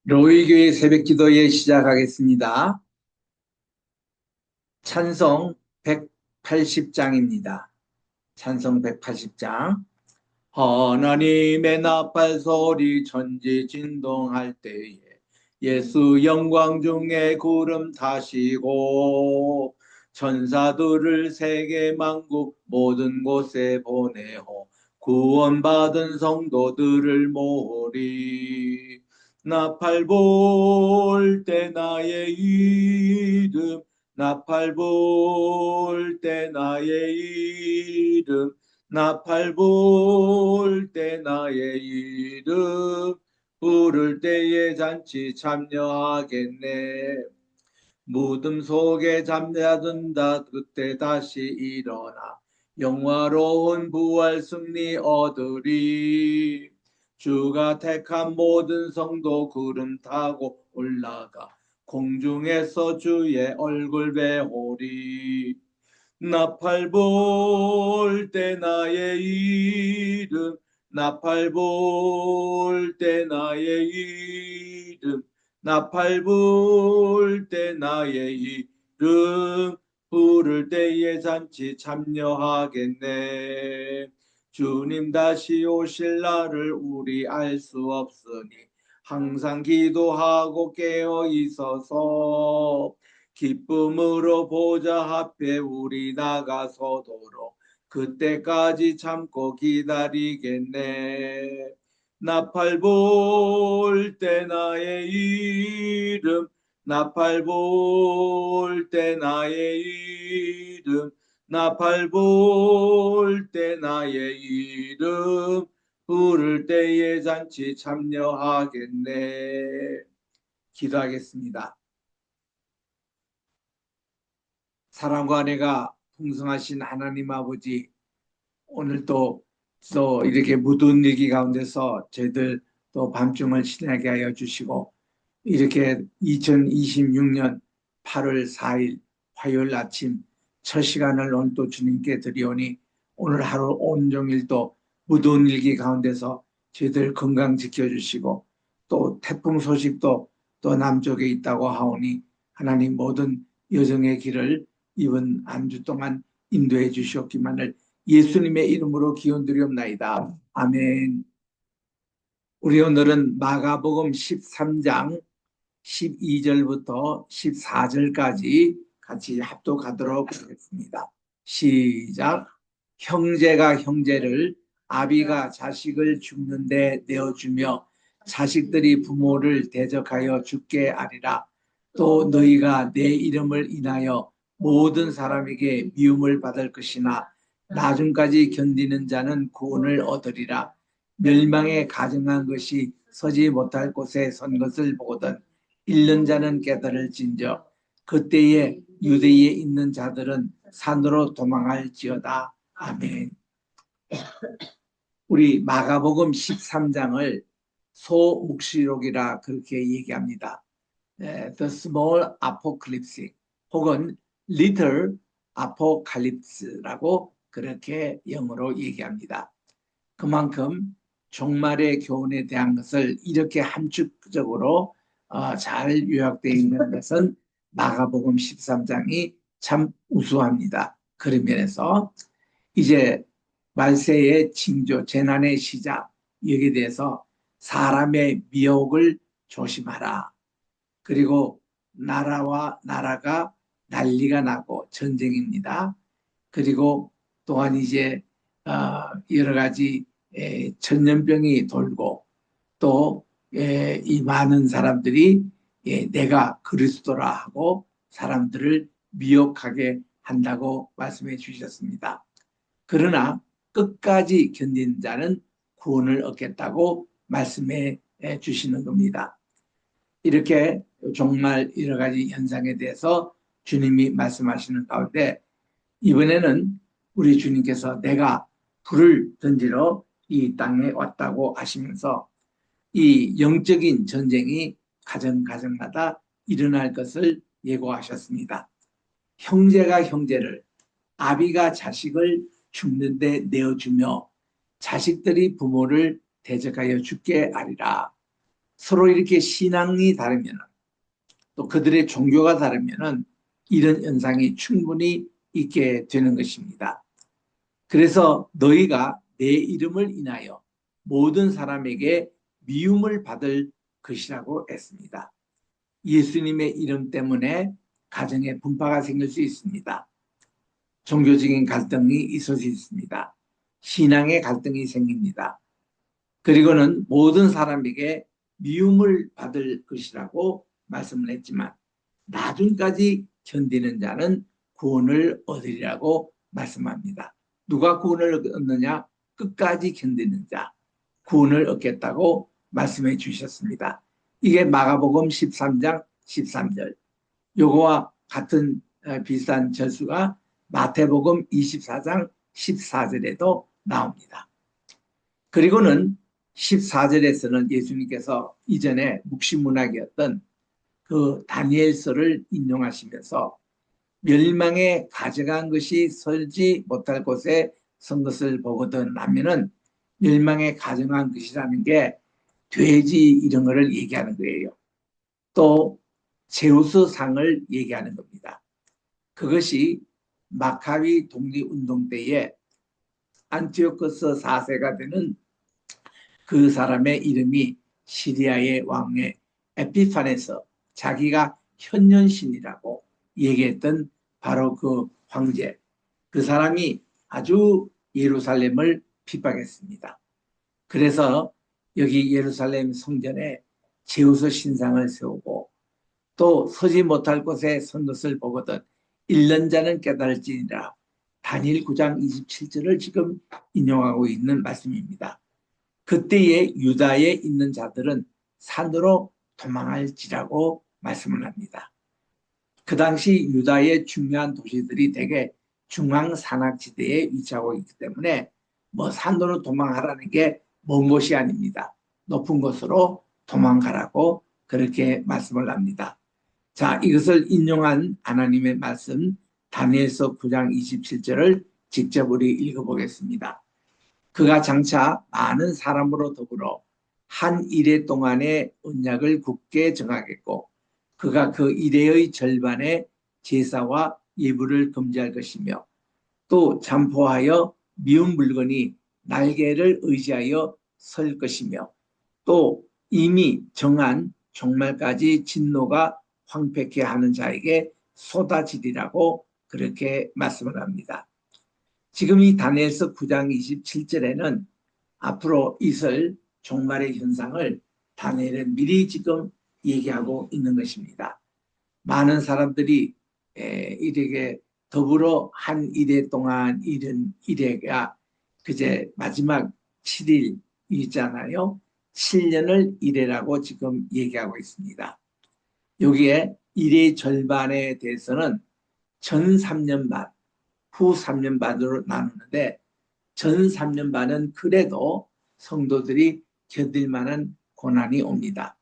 로이교회 새벽기도회 시작하겠습니다. 찬송 180장입니다. 찬송 180장. 하나님의 나팔 소리 천지 진동할 때에 예수 영광 중에 구름 타시고 천사들을 세계 만국 모든 곳에 보내어 구원받은 성도들을 모으리. 나팔 불 때 나의 이름, 나팔 불 때 나의 이름, 나팔 불 때 나의 이름 부를 때에 잔치 참여하겠네. 무덤 속에 잠자든다 그때 다시 일어나 영화로운 부활 승리 얻으리. 주가 택한 모든 성도 구름 타고 올라가 공중에서 주의 얼굴 배우리. 나팔 불 때 나의 이름, 나팔 불 때 나의 이름, 나팔 불 때 나의 이름 부를 때에 잔치 참여하겠네. 주님 다시 오실 날을 우리 알 수 없으니 항상 기도하고 깨어 있어서 기쁨으로 보좌 앞에 우리 나가서도록 그때까지 참고 기다리겠네. 나팔 불 때 나의 이름, 나팔 불 때 나의 이름, 나팔 불 때 나의 이름 부를 때에 잔치 참여하겠네. 기도하겠습니다. 사랑과 은혜가 풍성하신 하나님 아버지, 오늘 또 이렇게 무더운 일기 가운데서 저희들 또 밤중을 지나게 하여 주시고, 이렇게 2026년 8월 4일 화요일 아침 첫 시간을 오늘 또 주님께 드리오니, 오늘 하루 온종일 또 무더운 일기 가운데서 저희들 건강 지켜주시고, 또 태풍 소식도 또 남쪽에 있다고 하오니 하나님 모든 여정의 길을 이번 한 주 동안 인도해 주시옵기만을 예수님의 이름으로 기원드리옵나이다. 아멘. 우리 오늘은 마가복음 13장 12절부터 14절까지 같이 합독하도록 하겠습니다. 시작. 형제가 형제를, 아비가 자식을 죽는데 내어주며 자식들이 부모를 대적하여 죽게 하리라. 또 너희가 내 이름을 인하여 모든 사람에게 미움을 받을 것이나 나중까지 견디는 자는 구원을 얻으리라. 멸망에 가증한 것이 서지 못할 곳에 선 것을 보거든 잃는 자는 깨달을진저 그때에 유대에 있는 자들은 산으로 도망할지어다. 아멘. 우리 마가복음 13장을 소묵시록이라 그렇게 얘기합니다. The Small Apocalypse 혹은 Little Apocalypse라고 그렇게 영어로 얘기합니다. 그만큼 종말의 교훈에 대한 것을 이렇게 함축적으로 잘 요약되어 있는 것은 마가복음 13장이 참 우수합니다. 그런 면에서 이제 말세의 징조, 재난의 시작, 여기에 대해서 사람의 미혹을 조심하라. 그리고 나라와 나라가 난리가 나고 전쟁입니다. 그리고 또한 이제 여러 가지 전염병이 돌고 또 이 많은 사람들이 내가 그리스도라 하고 사람들을 미혹하게 한다고 말씀해 주셨습니다. 그러나 끝까지 견딘 자는 구원을 얻겠다고 말씀해 주시는 겁니다. 이렇게 정말 여러 가지 현상에 대해서 주님이 말씀하시는 가운데 이번에는 우리 주님께서 내가 불을 던지러 이 땅에 왔다고 하시면서 이 영적인 전쟁이 가정가정마다 일어날 것을 예고하셨습니다. 형제가 형제를, 아비가 자식을 죽는데 내어주며 자식들이 부모를 대적하여 죽게 하리라. 서로 이렇게 신앙이 다르면 또 그들의 종교가 다르면 이런 현상이 충분히 있게 되는 것입니다. 그래서 너희가 내 이름을 인하여 모든 사람에게 미움을 받을 것이라고 했습니다. 예수님의 이름 때문에 가정에 분파가 생길 수 있습니다. 종교적인 갈등이 있을 수 있습니다. 신앙의 갈등이 생깁니다. 그리고는 모든 사람에게 미움을 받을 것이라고 말씀을 했지만 나중까지 견디는 자는 구원을 얻으리라고 말씀합니다. 누가 구원을 얻느냐? 끝까지 견디는 자 구원을 얻겠다고 말씀해 주셨습니다. 이게 마가복음 13장 13절, 요거와 같은 비슷한 절수가 마태복음 24장 14절에도 나옵니다. 그리고는 14절에서는 예수님께서 이전에 묵시문학이었던 그 다니엘서를 인용하시면서 멸망에 가져간 것이 설지 못할 곳에 선 것을 보거든 하면은 멸망에 가져간 것이라는 게 돼지 이런 거를 얘기하는 거예요. 또 제우스 상을 얘기하는 겁니다. 그것이 마카비 독립운동 때에 안티오코스 4세가 되는 그 사람의 이름이 시리아의 왕의 에피파네스, 자기가 현년신이라고 얘기했던 바로 그 황제, 그 사람이 아주 예루살렘을 핍박했습니다. 그래서 여기 예루살렘 성전에 제우스 신상을 세우고 또 서지 못할 곳에 선 것을 보거든 1년 자는 깨달을지니라. 다니엘 9장 27절을 지금 인용하고 있는 말씀입니다. 그때에 유다에 있는 자들은 산으로 도망할지라고 말씀을 합니다. 그 당시 유다의 중요한 도시들이 대개 중앙 산악지대에 위치하고 있기 때문에 뭐 산으로 도망하라는 게 먼 곳이 아닙니다. 높은 곳으로 도망가라고 그렇게 말씀을 합니다. 자, 이것을 인용한 하나님의 말씀 다니엘서 9장 27절을 직접 우리 읽어보겠습니다. 그가 장차 많은 사람으로 더불어 한 이레 동안의 언약을 굳게 정하겠고 그가 그 이레의 절반의 제사와 예물을 금지할 것이며 또 잠포하여 미운 물건이 날개를 의지하여 설 것이며 또 이미 정한 종말까지 진노가 황폐케 하는 자에게 쏟아지리라고 그렇게 말씀을 합니다. 지금 이 다니엘서 9장 27절에는 앞으로 있을 종말의 현상을 다니엘은 미리 지금 얘기하고 있는 것입니다. 많은 사람들이 이렇게 더불어 한 이래 동안 이른 이래가 그제 마지막 7일 있잖아요. 7년을 이래라고 지금 얘기하고 있습니다. 여기에 이래 절반에 대해서는 전 3년 반, 후 3년 반으로 나누는데 전 3년 반은 그래도 성도들이 견딜 만한 고난이 옵니다.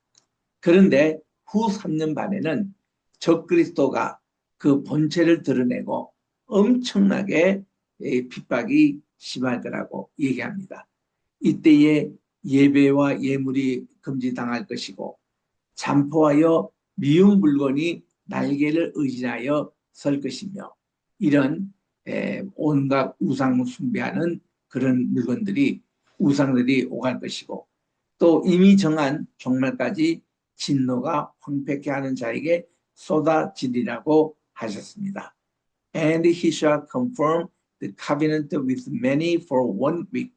그런데 후 3년 반에는 적그리스도가 그 본체를 드러내고 엄청나게 핍박이 심할 거라고 얘기합니다. 이때에 예배와 예물이 금지당할 것이고 잠포하여 미운 물건이 날개를 의지하여 설 것이며 이런 온갖 우상 숭배하는 그런 물건들이 우상들이 오갈 것이고 또 이미 정한 종말까지 진노가 황폐케 하는 자에게 쏟아지리라고 하셨습니다. And he shall confirm the covenant with many for 1 week.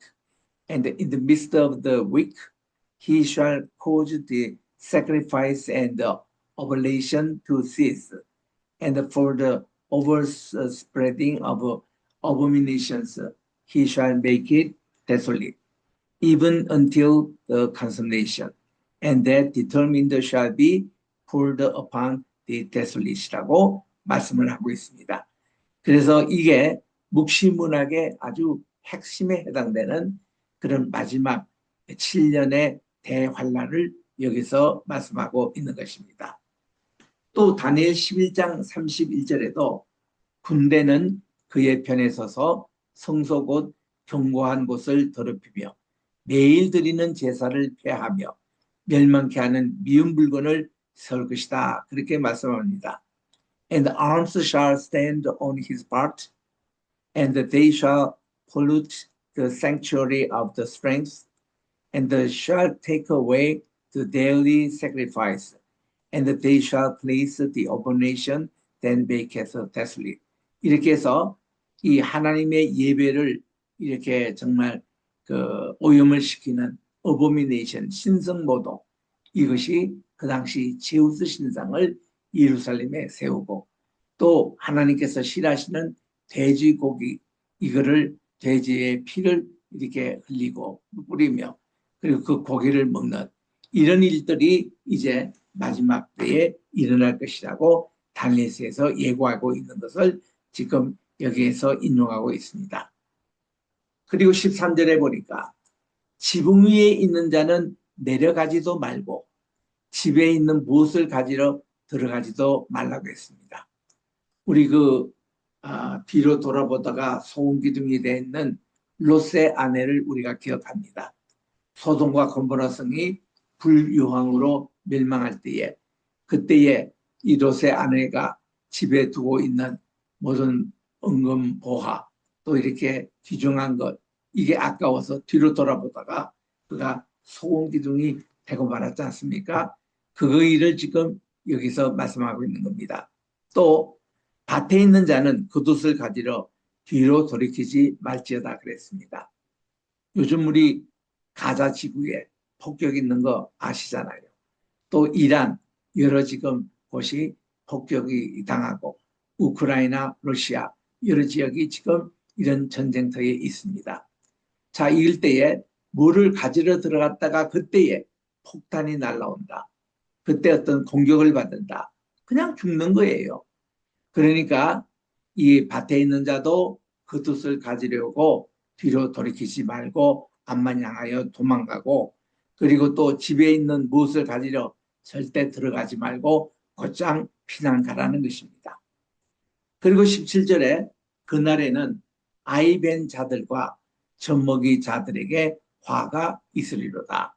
And in the midst of the week, he shall cause the sacrifice and the oblation to cease. And for the overspreading of abominations, he shall make it desolate, even until the consummation. And that determined shall be poured upon the desolat이라고 말씀을 하고 있습니다. 그래서 이게 묵시문학의 아주 핵심에 해당되는 그런 마지막 7년의 대환란을 여기서 말씀하고 있는 것입니다. 또 다니엘 11장 31절에도 군대는 그의 편에 서서 성소 곧 견고한 곳을 더럽히며 매일 드리는 제사를 폐하며 멸망케 하는 미운 물건을 세울 것이다. 그렇게 말씀합니다. And the arms shall stand on his part, and they shall pollute the sanctuary of the strength, and they shall take away the daily sacrifice, and they shall place the abomination that maketh desolate. 이렇게 해서 이 하나님의 예배를 이렇게 정말 그 오염을 시키는 어보미네이션, 신성모독, 이것이 그 당시 제우스 신상을 예루살렘에 세우고 또 하나님께서 싫어하시는 돼지고기, 이거를 돼지의 피를 이렇게 흘리고 뿌리며 그리고 그 고기를 먹는 이런 일들이 이제 마지막 때에 일어날 것이라고 다니엘서에서 예고하고 있는 것을 지금 여기에서 인용하고 있습니다. 그리고 13절에 보니까 지붕 위에 있는 자는 내려가지도 말고 집에 있는 무엇을 가지러 들어가지도 말라고 했습니다. 우리 뒤로 돌아보다가 소금기둥이 되어 있는 롯의 아내를 우리가 기억합니다. 소돔과 고모라 성이 불유황으로 멸망할 때에 그때에 이 롯의 아내가 집에 두고 있는 모든 은금 보화 또 이렇게 귀중한 것 이게 아까워서 뒤로 돌아보다가 그가 소금기둥이 되고 말았지 않습니까? 그 일을 지금 여기서 말씀하고 있는 겁니다. 또 밭에 있는 자는 겉옷을 가지러 뒤로 돌이키지 말지어다 그랬습니다. 요즘 우리 가자 지구에 폭격 있는 거 아시잖아요. 또 이란 여러 지금 곳이 폭격이 당하고 우크라이나, 러시아 여러 지역이 지금 이런 전쟁터에 있습니다. 자, 이럴 때에 뭐를 가지러 들어갔다가 그때에 폭탄이 날라온다. 그때 어떤 공격을 받는다. 그냥 죽는 거예요. 그러니까 이 밭에 있는 자도 겉옷을 가지려고 뒤로 돌이키지 말고 앞만 향하여 도망가고 그리고 또 집에 있는 무엇을 가지려 절대 들어가지 말고 곧장 피난 가라는 것입니다. 그리고 17절에 그날에는 아이벤 자들과 젖먹이 자들에게 화가 있으리로다.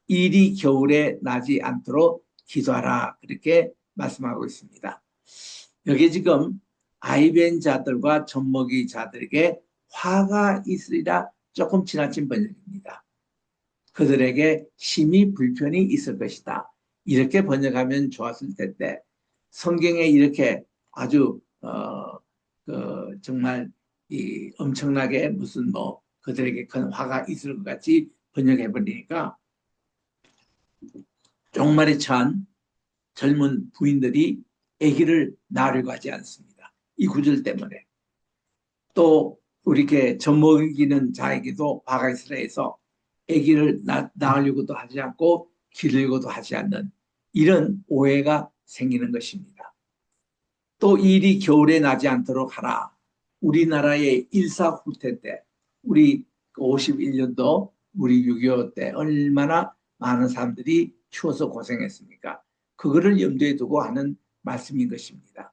일이 겨울에 나지 않도록 기도하라. 그렇게 말씀하고 있습니다. 여기 지금 아이벤 자들과 젖먹이 자들에게 화가 있으리라 조금 지나친 번역입니다. 그들에게 심히 불편이 있을 것이다. 이렇게 번역하면 좋았을 텐데 성경에 이렇게 아주 정말 엄청나게 무슨 그들에게 큰 화가 있을 것 같이 번역해 버리니까 종말에 처한 젊은 부인들이 아기를 낳으려고 하지 않습니다. 이 구절 때문에. 또 이렇게 젖먹이는 자에게도 화가 있으라 해서 아기를 낳으려고도 하지 않고 기르려고도 하지 않는 이런 오해가 생기는 것입니다. 또 일이 겨울에 나지 않도록 하라. 우리나라의 일사후퇴 때 우리 51년도 우리 6.25 때 얼마나 많은 사람들이 추워서 고생했습니까? 그거를 염두에 두고 하는 말씀인 것입니다.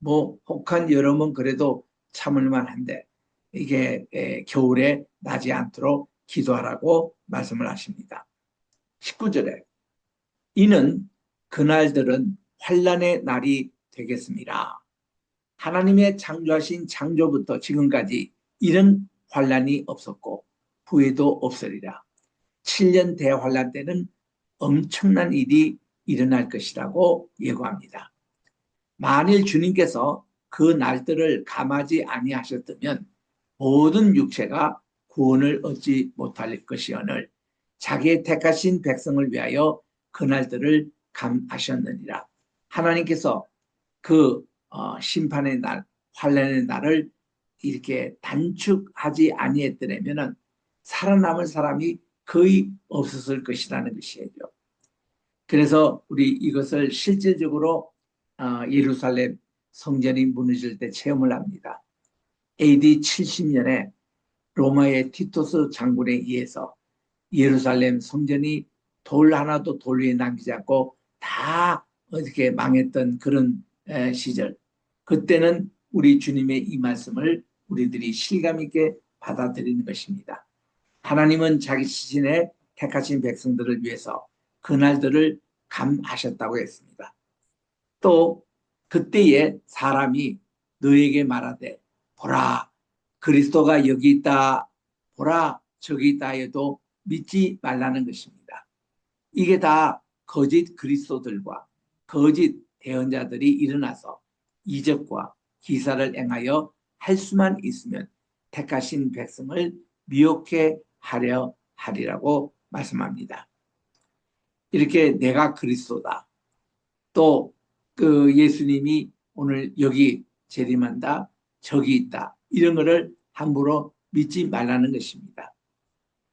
혹한 여름은 그래도 참을만 한데 이게 겨울에 나지 않도록 기도하라고 말씀을 하십니다. 19절에 이는 그날들은 환난의 날이 되겠습니다. 하나님의 창조하신 창조부터 지금까지 이런 환난이 없었고 후에도 없으리라. 7년 대환란 때는 엄청난 일이 일어날 것이라고 예고합니다. 만일 주님께서 그 날들을 감하지 아니하셨다면 모든 육체가 구원을 얻지 못할 것이오늘 자기의 택하신 백성을 위하여 그 날들을 감하셨느니라. 하나님께서 그 심판의 날, 환난의 날을 이렇게 단축하지 아니했더라면 살아남을 사람이 거의 없었을 것이라는 것이에요. 그래서 우리 이것을 실질적으로 예루살렘 성전이 무너질 때 체험을 합니다. AD 70년에 로마의 티토스 장군에 의해서 예루살렘 성전이 돌 하나도 돌 위에 남기지 않고 다 어떻게 망했던 그런 시절. 그때는 우리 주님의 이 말씀을 우리들이 실감 있게 받아들이는 것입니다. 하나님은 자기 시신에 택하신 백성들을 위해서 그날들을 감하셨다고 했습니다. 또 그때에 사람이 너에게 말하되 보라 그리스도가 여기 있다 보라 저기 있다 해도 믿지 말라는 것입니다. 이게 다 거짓 그리스도들과 거짓 대언자들이 일어나서 이적과 기사를 행하여 할 수만 있으면 택하신 백성을 미혹해 하려 하리라고 말씀합니다. 이렇게 내가 그리스도다. 또 그 예수님이 오늘 여기 재림한다. 저기 있다. 이런 거를 함부로 믿지 말라는 것입니다.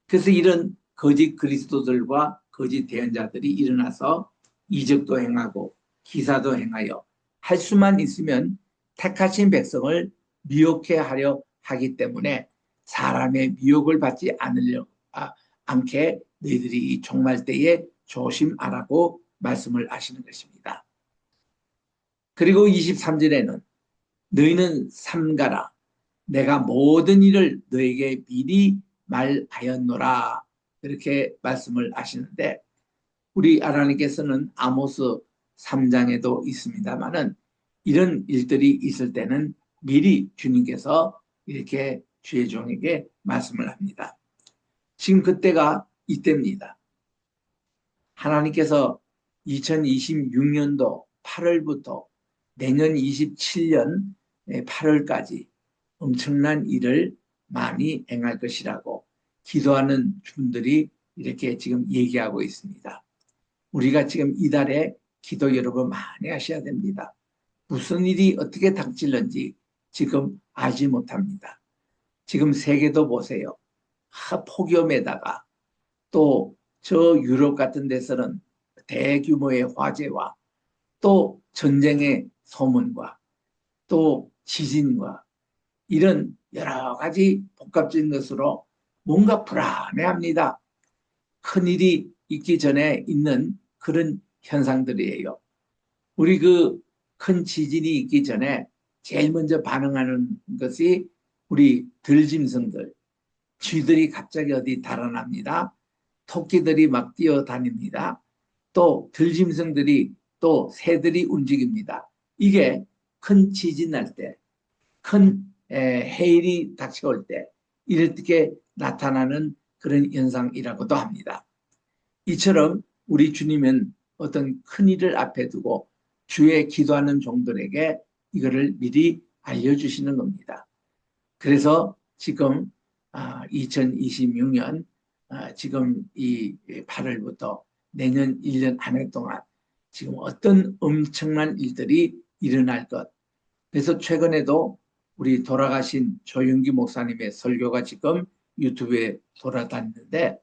그래서 이런 거짓 그리스도들과 거짓 대언자들이 일어나서 이적도 행하고 기사도 행하여 할 수만 있으면 택하신 백성을 미혹해 하려 하기 때문에 사람의 미혹을 받지 않게 너희들이 이 종말 때에 조심하라고 말씀을 하시는 것입니다. 그리고 23절에는 너희는 삼가라 내가 모든 일을 너에게 미리 말하였노라 이렇게 말씀을 하시는데 우리 하나님께서는 아모스 3장에도 있습니다마는 이런 일들이 있을 때는 미리 주님께서 이렇게 주의 종에게 말씀을 합니다. 지금 그때가 이때입니다. 하나님께서 2026년도 8월부터 내년 27년 8월까지 엄청난 일을 많이 행할 것이라고 기도하는 분들이 이렇게 지금 얘기하고 있습니다. 우리가 지금 이달에 기도 여러분 많이 하셔야 됩니다. 무슨 일이 어떻게 닥칠는지 지금 알지 못합니다. 지금 세계도 보세요. 폭염에다가 또 저 유럽 같은 데서는 대규모의 화재와 또 전쟁의 소문과 또 지진과 이런 여러 가지 복합적인 것으로 뭔가 불안해합니다. 큰일이 있기 전에 있는 그런 현상들이에요. 우리 그 큰 지진이 있기 전에 제일 먼저 반응하는 것이 우리 들짐승들, 쥐들이 갑자기 어디 달아납니다. 토끼들이 막 뛰어다닙니다. 또 들짐승들이 또 새들이 움직입니다. 이게 큰 지진 날 때, 큰 해일이 닥쳐올 때 이렇게 나타나는 그런 현상이라고도 합니다. 이처럼 우리 주님은 어떤 큰 일을 앞에 두고 주의 기도하는 종들에게 이거를 미리 알려주시는 겁니다. 그래서 지금 2026년 지금 이 8월부터 내년 1년 한 해 동안 지금 어떤 엄청난 일들이 일어날 것. 그래서 최근에도 우리 돌아가신 조윤기 목사님의 설교가 지금 유튜브에 돌아다니는데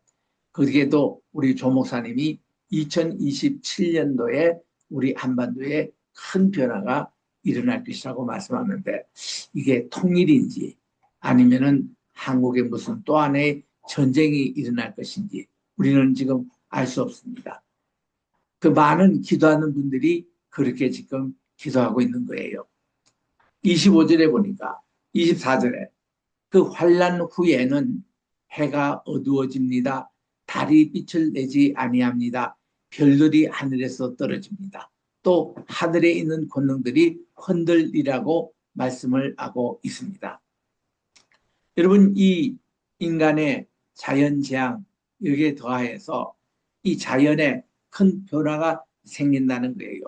거기에도 우리 조 목사님이 2027년도에 우리 한반도에 큰 변화가 일어날 것이라고 말씀하는데 이게 통일인지 아니면은 한국에 무슨 또 하나의 전쟁이 일어날 것인지 우리는 지금 알 수 없습니다. 그 많은 기도하는 분들이 그렇게 지금 기도하고 있는 거예요. 25절에 보니까 24절에 그 환난 후에는 해가 어두워집니다. 달이 빛을 내지 아니합니다. 별들이 하늘에서 떨어집니다. 또 하늘에 있는 권능들이 흔들리라고 말씀을 하고 있습니다. 여러분 이 인간의 자연재앙 여기에 더하여서 이 자연에 큰 변화가 생긴다는 거예요.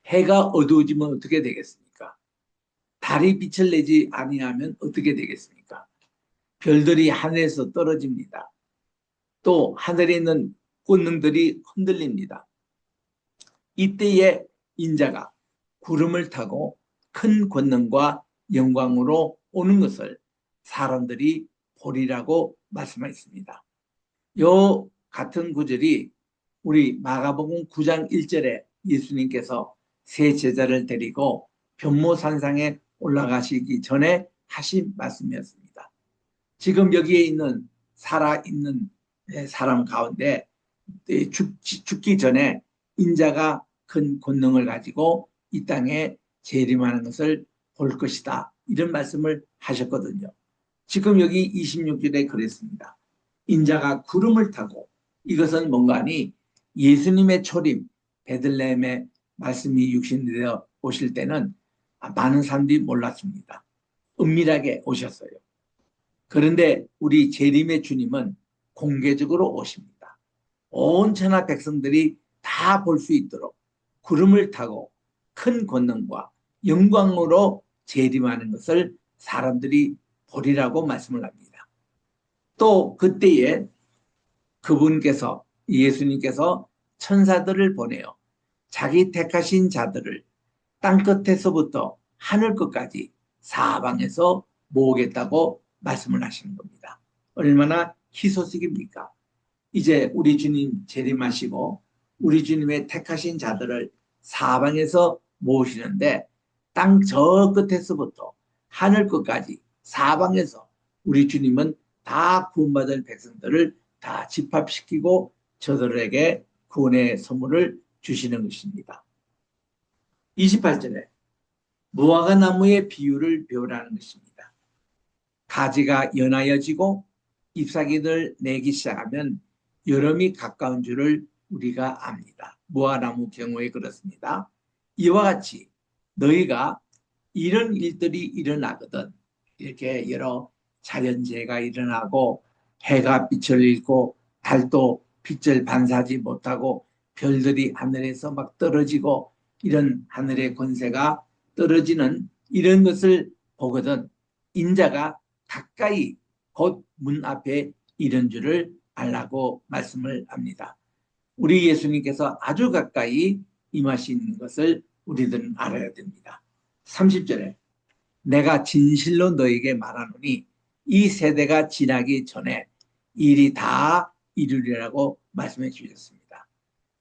해가 어두워지면 어떻게 되겠습니까? 달이 빛을 내지 아니하면 어떻게 되겠습니까? 별들이 하늘에서 떨어집니다. 또 하늘에 있는 권능들이 흔들립니다. 이때에 인자가 구름을 타고 큰 권능과 영광으로 오는 것을 사람들이 보리라고 말씀하셨습니다. 요 같은 구절이 우리 마가복음 9장 1절에 예수님께서 세 제자를 데리고 변모산상에 올라가시기 전에 하신 말씀이었습니다. 지금 여기에 있는 살아있는 사람 가운데 죽기 전에 인자가 큰 권능을 가지고 이 땅에 재림하는 것을 볼 것이다. 이런 말씀을 하셨거든요. 지금 여기 26절에 그랬습니다. 인자가 구름을 타고 이것은 뭔가 하니 예수님의 초림, 베들레헴의 말씀이 육신이 되어 오실 때는 많은 사람들이 몰랐습니다. 은밀하게 오셨어요. 그런데 우리 재림의 주님은 공개적으로 오십니다. 온 천하 백성들이 다 볼 수 있도록 구름을 타고 큰 권능과 영광으로 재림하는 것을 사람들이 보리라고 말씀을 합니다. 또 그때에 그분께서 예수님께서 천사들을 보내어 자기 택하신 자들을 땅끝에서부터 하늘 끝까지 사방에서 모으겠다고 말씀을 하시는 겁니다. 얼마나 희소식입니까? 이제 우리 주님 재림하시고 우리 주님의 택하신 자들을 사방에서 모으시는데 땅 저 끝에서부터 하늘 끝까지 사방에서 우리 주님은 다 구원받을 백성들을 다 집합시키고 저들에게 구원의 선물을 주시는 것입니다. 28절에 무화과 나무의 비유를 배우라는 것입니다. 가지가 연하여지고 잎사귀를 내기 시작하면 여름이 가까운 줄을 우리가 압니다. 무화과나무 경우에 그렇습니다. 이와 같이 너희가 이런 일들이 일어나거든 이렇게 여러 자연재해가 일어나고 해가 빛을 잃고 달도 빛을 반사하지 못하고 별들이 하늘에서 막 떨어지고 이런 하늘의 권세가 떨어지는 이런 것을 보거든 인자가 가까이 곧 문 앞에 이런 줄을 알라고 말씀을 합니다. 우리 예수님께서 아주 가까이 임하신 것을 우리들은 알아야 됩니다. 30절에 내가 진실로 너에게 말하노니 이 세대가 지나기 전에 일이 다 이루리라고 말씀해 주셨습니다.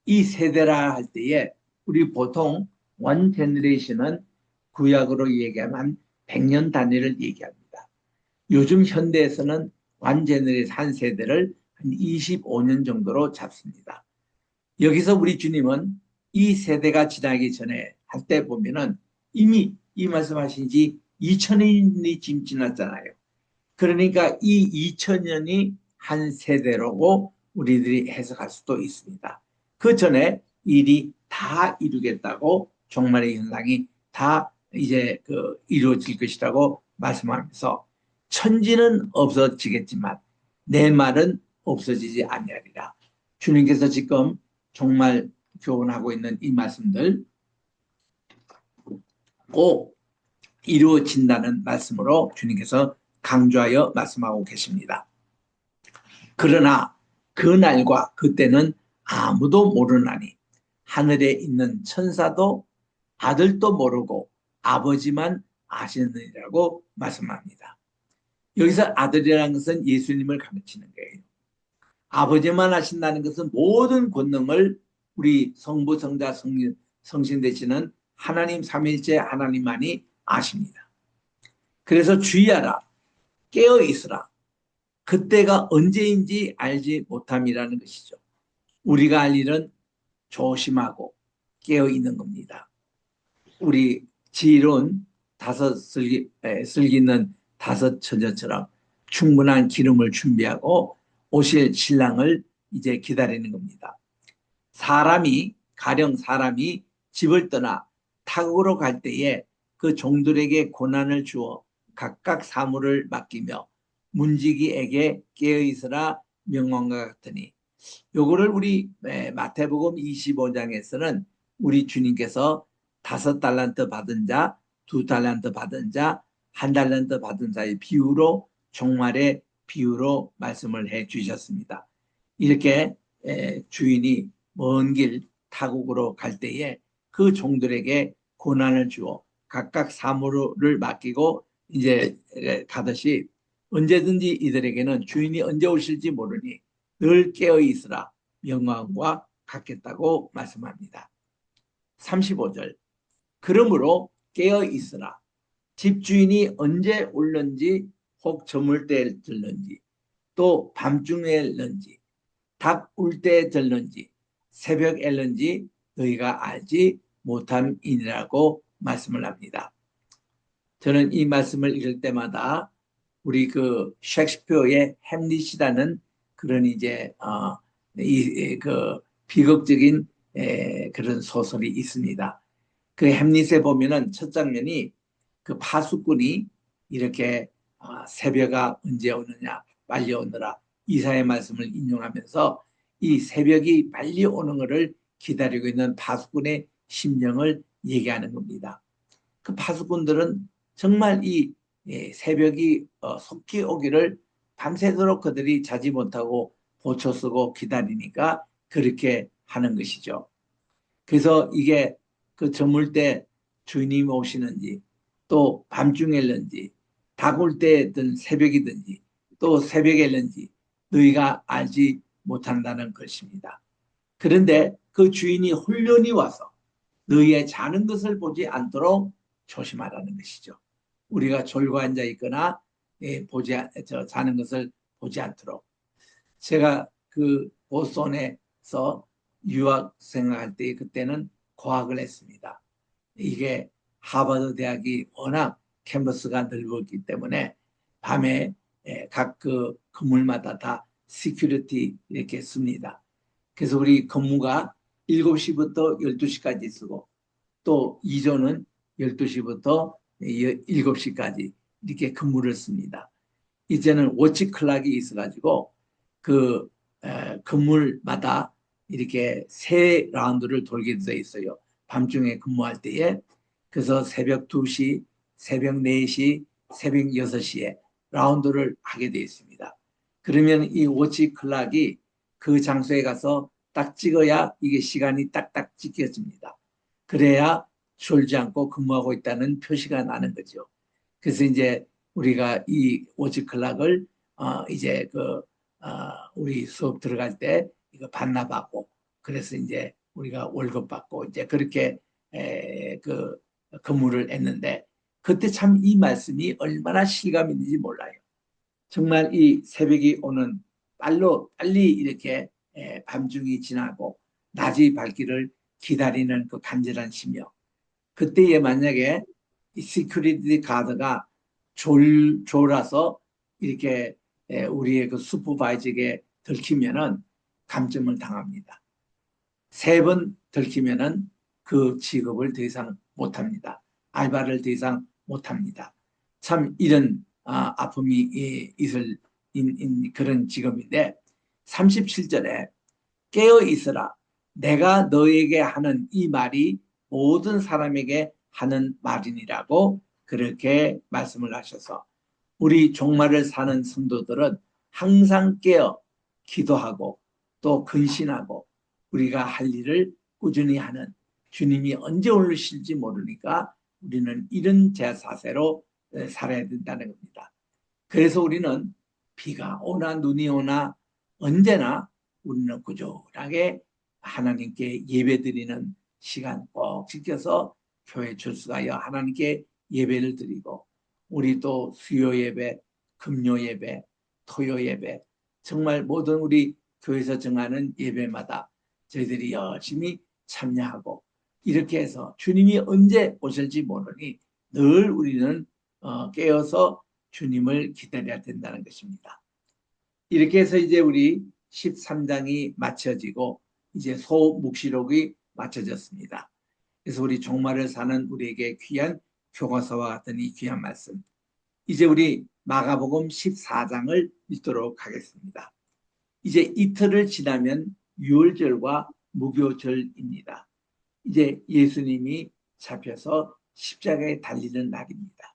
이 세대라 할 때에 우리 보통 원 제너레이션은 구약으로 얘기하면 100년 단위를 얘기합니다. 요즘 현대에서는 원 제너레이션 한 세대를 한 25년 정도로 잡습니다. 여기서 우리 주님은 이 세대가 지나기 전에 할 때 보면은 이미 이 말씀하신 지 2000년이 지금 지났잖아요. 그러니까 이 2000년이 한 세대로고 우리들이 해석할 수도 있습니다. 그 전에 일이 다 이루겠다고 종말의 현상이 다 이제 이루어질 것이라고 말씀하면서 천지는 없어지겠지만 내 말은 없어지지 아니하리라. 주님께서 지금 정말 교훈하고 있는 이 말씀들 꼭 이루어진다는 말씀으로 주님께서 강조하여 말씀하고 계십니다. 그러나 그날과 그때는 아무도 모르나니 하늘에 있는 천사도 아들도 모르고 아버지만 아시느니라고 말씀합니다. 여기서 아들이라는 것은 예수님을 가르치는 거예요. 아버지만 아신다는 것은 모든 권능을 우리 성부, 성자, 성신 되시는 하나님 삼위일체 하나님만이 아십니다. 그래서 주의하라, 깨어있으라. 그때가 언제인지 알지 못함이라는 것이죠. 우리가 할 일은 조심하고 깨어있는 겁니다. 우리 지혜로운 슬기 있는 다섯 처녀처럼 충분한 기름을 준비하고 오실 신랑을 이제 기다리는 겁니다. 가령 사람이 집을 떠나 타국으로 갈 때에 그 종들에게 고난을 주어 각각 사물을 맡기며 문지기에게 깨어있으라 명령과 같으니 요거를 우리 마태복음 25장에서는 우리 주님께서 5달란트 받은 자, 2달란트 받은 자, 1달란트 받은 자의 비유로 종말의 비유로 말씀을 해 주셨습니다. 이렇게 주인이 먼 길 타국으로 갈 때에 그 종들에게 고난을 주어 각각 사물을 맡기고 이제 가듯이 언제든지 이들에게는 주인이 언제 오실지 모르니 늘 깨어 있으라 명령과 같겠다고 말씀합니다. 35절 그러므로 깨어 있으라 집주인이 언제 올는지 혹 저물 때 들는지 또 밤중에 들는지 닭 울 때 들는지 새벽 엘는지 너희가 알지 못함이니라고 말씀을 합니다. 저는 이 말씀을 읽을 때마다 우리 셰익스피어의 햄릿이라는 그런 이제 그 비극적인 그런 소설이 있습니다. 그 햄릿에 보면은 첫 장면이 그 파수꾼이 이렇게 새벽아 언제 오느냐 빨리 오너라 이사의 말씀을 인용하면서 이 새벽이 빨리 오는 것을 기다리고 있는 파수꾼의 심령을 얘기하는 겁니다. 그 파수꾼들은 정말 이 새벽이 속히 오기를 밤새도록 그들이 자지 못하고 보초 쓰고 기다리니까 그렇게 하는 것이죠. 그래서 이게 그 저물 때 주인이 오시는지 또 밤중에든지 다굴 때든 새벽이든지 또 새벽에든지 너희가 알지 못한다는 것입니다. 그런데 그 주인이 홀련히 와서 너희의 자는 것을 보지 않도록 조심하라는 것이죠. 우리가 졸고 앉아 있거나 자는 것을 보지 않도록. 제가 그 보스턴에서 유학생활 할 때 그때는 고학을 했습니다. 이게 하버드 대학이 워낙 캠퍼스가 넓었기 때문에 밤에 각 그 건물마다 다 시큐리티 이렇게 씁니다. 그래서 우리 근무가 7시부터 12시까지 쓰고 또 2조는 12시부터 7시까지 이렇게 근무를 씁니다. 이제는 워치 클락이 있어가지고 그 건물마다 이렇게 세 라운드를 돌게 돼 있어요. 밤중에 근무할 때에. 그래서 새벽 2시, 새벽 4시, 새벽 6시에 라운드를 하게 돼 있습니다. 그러면 이 워치 클락이 그 장소에 가서 딱 찍어야 이게 시간이 딱딱 찍혀집니다. 그래야 졸지 않고 근무하고 있다는 표시가 나는 거죠. 그래서 이제 우리가 이 워치 클락을 이제 우리 수업 들어갈 때 이거 반납하고 그래서 이제 우리가 월급 받고 이제 그렇게 그 근무를 했는데 그때 참 이 말씀이 얼마나 실감 있는지 몰라요. 정말 이 새벽이 오는 빨리 이렇게 밤중이 지나고 낮이 밝기를 기다리는 그 간절한 심령. 그때에 만약에 이 시큐리티 가드가 졸아서 이렇게 우리의 그 슈퍼바이저에게 들키면은 감점을 당합니다. 3번 들키면은 그 직업을 더 이상 못합니다. 알바를 더 이상 못합니다. 참 이런 아픔이 있을 그런 직업인데 37절에 깨어 있으라. 내가 너에게 하는 이 말이 모든 사람에게 하는 말이니라고 그렇게 말씀을 하셔서 우리 종말을 사는 성도들은 항상 깨어 기도하고 또 근신하고 우리가 할 일을 꾸준히 하는 주님이 언제 오실지 모르니까 우리는 이런 제사세로 살아야 된다는 겁니다. 그래서 우리는 비가 오나 눈이 오나 언제나 우리는 꾸준하게 하나님께 예배드리는 시간 꼭 지켜서 교회 출석하여 하나님께 예배를 드리고 우리 또 수요 예배, 금요 예배, 토요 예배 정말 모든 우리 교회에서 정하는 예배마다 저희들이 열심히 참여하고 이렇게 해서 주님이 언제 오실지 모르니 늘 우리는 깨어서 주님을 기다려야 된다는 것입니다. 이렇게 해서 이제 우리 13장이 마쳐지고 이제 소묵시록이 마쳐졌습니다. 그래서 우리 종말을 사는 우리에게 귀한 교과서와 같은 이 귀한 말씀. 이제 우리 마가복음 14장을 읽도록 하겠습니다. 이제 이틀을 지나면 유월절과 무교절입니다. 이제 예수님이 잡혀서 십자가에 달리는 날입니다.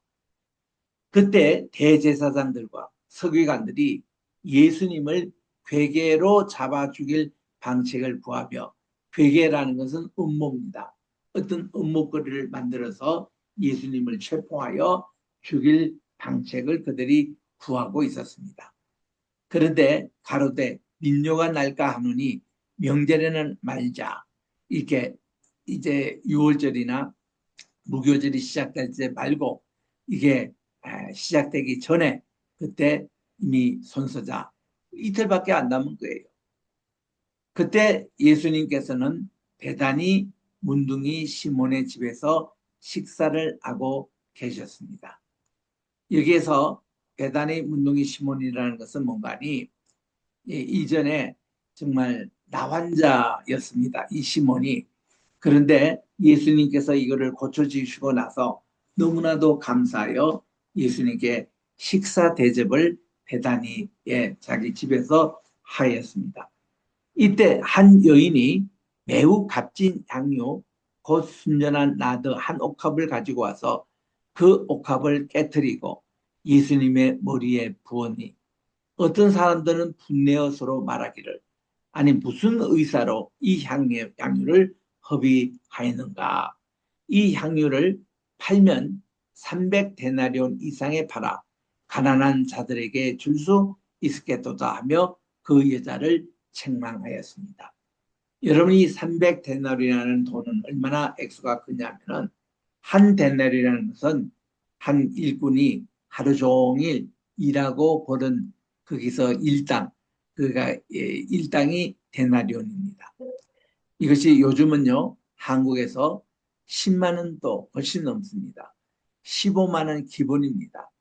그때 대제사장들과 서기관들이 예수님을 괴계로 잡아 죽일 방책을 구하며 괴계라는 것은 음모입니다. 어떤 음모거리를 만들어서 예수님을 체포하여 죽일 방책을 그들이 구하고 있었습니다. 그런데 가로되 민요가 날까 하노니 명절에는 말자. 이렇게 이제 유월절이나 무교절이 시작될 때 말고 이게 시작되기 전에 그때 이미 손서자 이틀밖에 안 남은 거예요. 그때 예수님께서는 베다니 문둥이 시몬의 집에서 식사를 하고 계셨습니다. 여기에서 베다니 문둥이 시몬이라는 것은 뭔가니 이전에 정말 나환자였습니다. 이 시몬이. 그런데 예수님께서 이거를 고쳐주시고 나서 너무나도 감사하여 예수님께 식사 대접을 베다니의 자기 집에서 하였습니다. 이때 한 여인이 매우 값진 향유 곧 순전한 나드 한 옥합을 가지고 와서 그 옥합을 깨뜨리고 예수님의 머리에 부었니. 어떤 사람들은 분내어 서로 말하기를 아니 무슨 의사로 이 향유를 허비하였는가. 이 향유를 팔면 300데나리온 이상에 팔아 가난한 자들에게 줄 수 있겠도다 하며 그 여자를 책망하였습니다. 여러분이 300데나리온이라는 돈은 얼마나 액수가 크냐면은 한 데나리온이라는 것은 한 일꾼이 하루 종일 일하고 버는 거기서 일당, 그가 일당이 데나리온입니다. 이것이 요즘은요 한국에서 10만 원도 훨씬 넘습니다. 15만 원 기본입니다.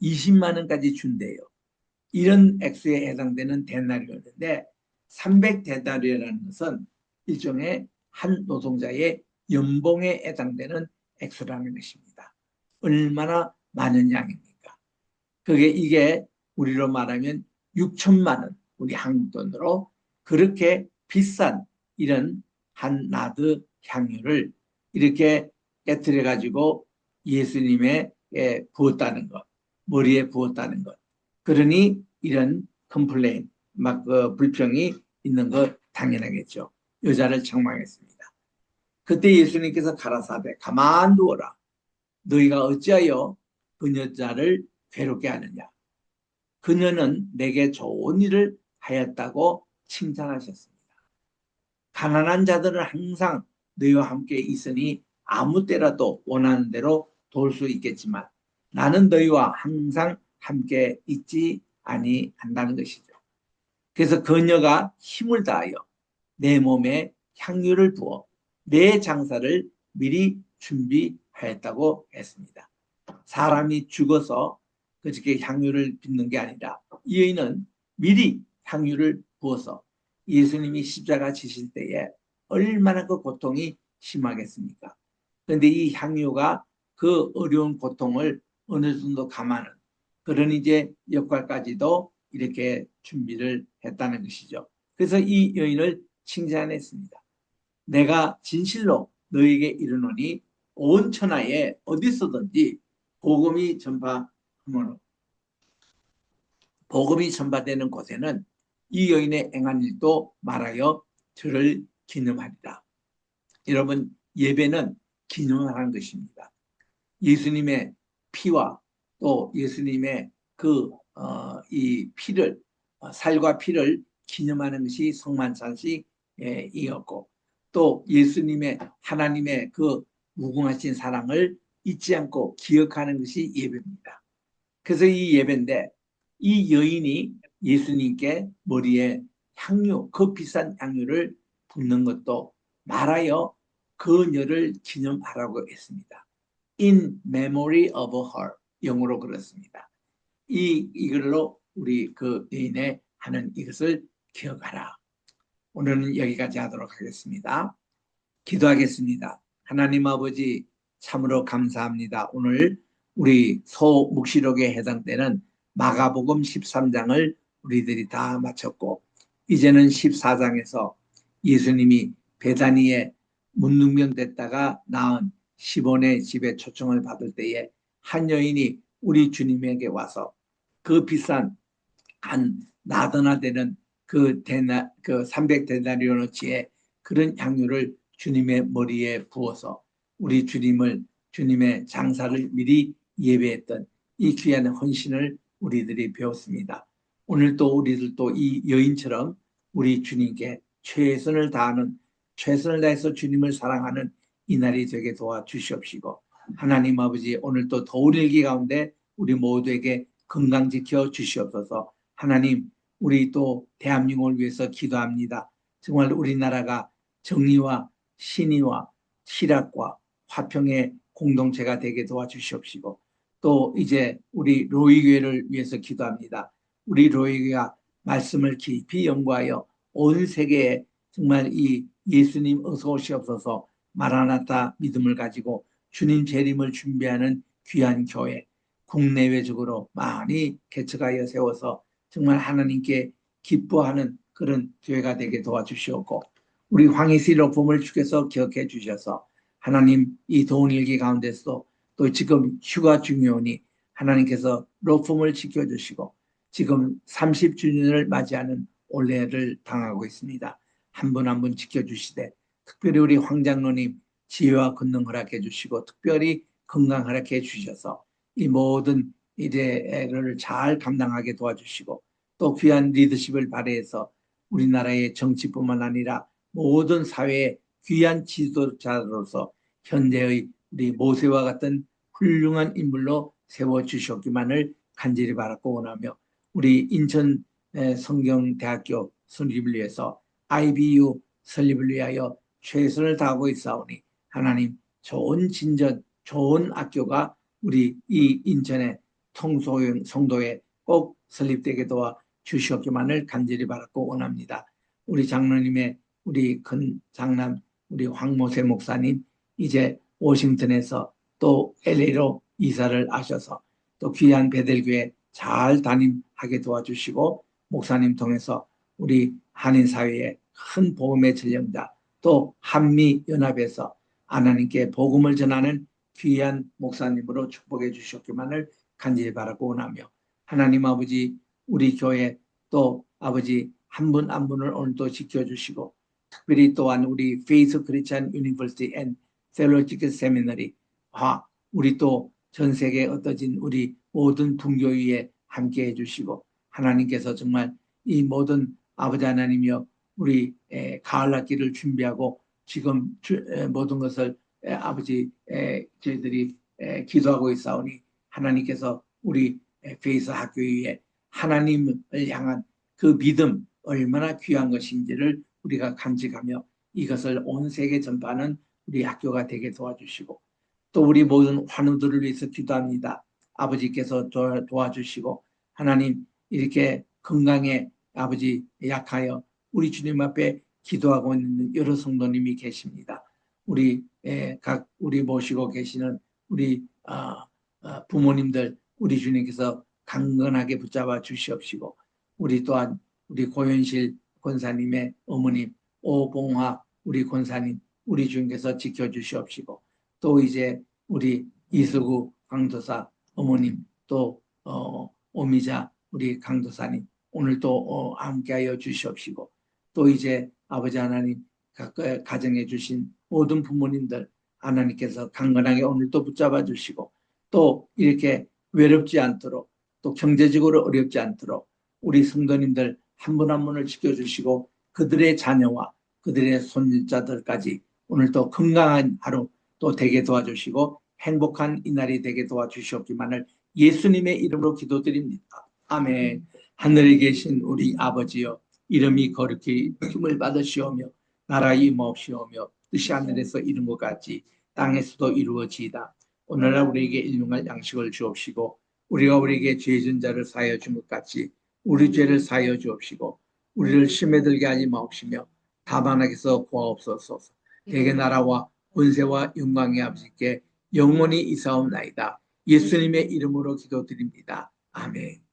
20만 원까지 준대요. 이런 액수에 해당되는 데나리온인데 300데나리온이라는 것은 일종의 한 노동자의 연봉에 해당되는 액수라는 것입니다. 얼마나 많은 양입니까? 이게 우리로 말하면 6천만 원, 우리 한국 돈으로 그렇게 비싼 이런 한 나드 향유를 이렇게 깨뜨려 가지고 예수님의 부었다는 것, 머리에 부었다는 것. 그러니 이런 컴플레인, 불평이 있는 것 당연하겠죠. 여자를 책망했습니다. 그때 예수님께서 가라사대 가만두어라. 너희가 어찌하여 그 여자를 괴롭게 하느냐. 그녀는 내게 좋은 일을 하였다고 칭찬하셨습니다. 가난한 자들은 항상 너희와 함께 있으니 아무 때라도 원하는 대로 도울 수 있겠지만 나는 너희와 항상 함께 있지 아니한다는 것이죠. 그래서 그녀가 힘을 다하여 내 몸에 향유를 부어 내 장사를 미리 준비하였다고 했습니다. 사람이 죽어서 그렇게 향유를 빚는 게 아니라 이 여인은 미리 향유를 부어서 예수님이 십자가 지실 때에 얼마나 그 고통이 심하겠습니까? 그런데 이 향유가 그 어려운 고통을 어느 정도 감하는 그런 이제 역할까지도 이렇게 준비를 했다는 것이죠. 그래서 이 여인을 칭찬했습니다. 내가 진실로 너에게 이르노니 온 천하에 어디서든지 복음이 전파하면 복음이 전파되는 곳에는 이 여인의 행한 일도 말하여 저를 기념하리라. 여러분 예배는 기념하는 것입니다. 예수님의 피와 또 예수님의 이 피를 살과 피를 기념하는 것이 성만찬식이었고 또 예수님의 하나님의 그 무궁하신 사랑을 잊지 않고 기억하는 것이 예배입니다. 그래서 이 예배인데 이 여인이 예수님께 머리에 향유, 그 비싼 향유를 붓는 것도 말하여 그녀를 기념하라고 했습니다. In memory of her. 영어로 그렇습니다. 이걸로 우리 그 여인의 하는 이것을 기억하라. 오늘은 여기까지 하도록 하겠습니다. 기도하겠습니다. 하나님 아버지 참으로 감사합니다. 오늘 우리 소묵시록에 해당되는 마가복음 13장을 우리들이 다 마쳤고 이제는 14장에서 예수님이 베다니에 문둥병 됐다가 나은 시몬의 집에 초청을 받을 때에 한 여인이 우리 주님에게 와서 그 비싼 한 나더나 되는 그 300데나리온어치의 그런 향유를 주님의 머리에 부어서 우리 주님의 장사를 미리 예배했던 이 귀한 헌신을 우리들이 배웠습니다. 오늘도 우리들도 이 여인처럼 우리 주님께 최선을 다해서 주님을 사랑하는 이 날이 되게 도와주시옵시고 하나님 아버지 오늘도 더운 일기 가운데 우리 모두에게 건강 지켜 주시옵소서. 하나님 우리 또 대한민국을 위해서 기도합니다. 정말 우리나라가 정의와 신의와 실학과 화평의 공동체가 되게 도와주시옵시고 또 이제 우리 로이교회를 위해서 기도합니다. 우리 로이교회가 말씀을 깊이 연구하여 온 세계에 정말 이 예수님 어서 오시옵소서 마라나타 믿음을 가지고 주님 재림을 준비하는 귀한 교회 국내외적으로 많이 개척하여 세워서 정말 하나님께 기뻐하는 그런 교회가 되게 도와주시옵고 우리 황희실 로펌을 주께서 기억해 주셔서 하나님 이 더운 일기 가운데서도 또 지금 휴가 중이오니 하나님께서 로펌을 지켜주시고 지금 30주년을 맞이하는 올해를 당하고 있습니다. 한 분 한 분 지켜주시되 특별히 우리 황 장로님 지혜와 권능 허락해 주시고 특별히 건강 허락해 주셔서 이 모든 일을 잘 감당하게 도와주시고 또 귀한 리더십을 발휘해서 우리나라의 정치뿐만 아니라 모든 사회의 귀한 지도자로서 현재의 우리 모세와 같은 훌륭한 인물로 세워주셨기만을 간절히 바라고 원하며 우리 인천 성경대학교 설립을 위해서 IBU 설립을 위하여 최선을 다하고 있사오니 하나님 좋은 진전, 좋은 학교가 우리 이 인천의 통소형 성도에 꼭 설립되게 도와 주시옵기만을 간절히 바라고 원합니다. 우리 장로님의 우리 큰 장남 우리 황모세 목사님 이제 워싱턴에서 또 LA로 이사를 하셔서 또 귀한 베델교회 잘 담임하게 도와주시고 목사님 통해서 우리 한인 사회의 큰 복음의 전령자 또 한미 연합에서 하나님께 복음을 전하는 귀한 목사님으로 축복해 주셨기만을 간절히 바라고 원하며 하나님 아버지 우리 교회 또 아버지 한 분 한 분을 오늘도 지켜주시고 특별히 또한 우리 페이스 크리스천 유니버시티 앤 펠로지컬 세미너리와 우리 또 전 세계에 흩어진 우리 모든 등교위에 함께 해주시고 하나님께서 정말 이 모든 아버지 하나님이여 우리 가을학기를 준비하고 지금 모든 것을 아버지 저희들이 기도하고 있사오니 하나님께서 우리 페이스 학교에 하나님을 향한 그 믿음 얼마나 귀한 것인지를 우리가 간직하며 이것을 온 세계 전파하는 우리 학교가 되게 도와주시고 또 우리 모든 환우들을 위해서 기도합니다. 아버지께서 도와주시고 하나님 이렇게 건강에 아버지 약하여 우리 주님 앞에 기도하고 있는 여러 성도님이 계십니다. 우리 각 우리 모시고 계시는 우리 부모님들 우리 주님께서 강건하게 붙잡아 주시옵시고 우리 또한 우리 고현실 권사님의 어머님 오봉화 우리 권사님 우리 주님께서 지켜주시옵시고 또 이제 우리 이수구 강도사 어머님 또 오미자 우리 강도사님 오늘 또 함께하여 주시옵시고 또 이제 아버지 하나님 가정해 주신 모든 부모님들 하나님께서 강건하게 오늘 또 붙잡아 주시고 또 이렇게 외롭지 않도록 또 경제적으로 어렵지 않도록 우리 성도님들 한 분 한 분을 지켜주시고 그들의 자녀와 그들의 손자들까지 오늘 또 건강한 하루 또 되게 도와주시고 행복한 이날이 되게 도와주시옵기만을 예수님의 이름으로 기도드립니다. 아멘. 하늘에 계신 우리 아버지여 이름이 거룩히 힘을 받으시오며 나라 임하옵시오며 뜻이 하늘에서 이룬 것 같이 땅에서도 이루어지이다. 오늘날 우리에게 일용할 양식을 주옵시고 우리가 우리에게 죄 진 자를 사하여 준 것 같이 우리 죄를 사하여 주옵시고 우리를 심에 들게 하지 마옵시며 다만 악에서 구하옵소서. 대개 나라와 권세와 영광의 아버지께 영원히 이사옵나이다. 예수님의 이름으로 기도드립니다. 아멘.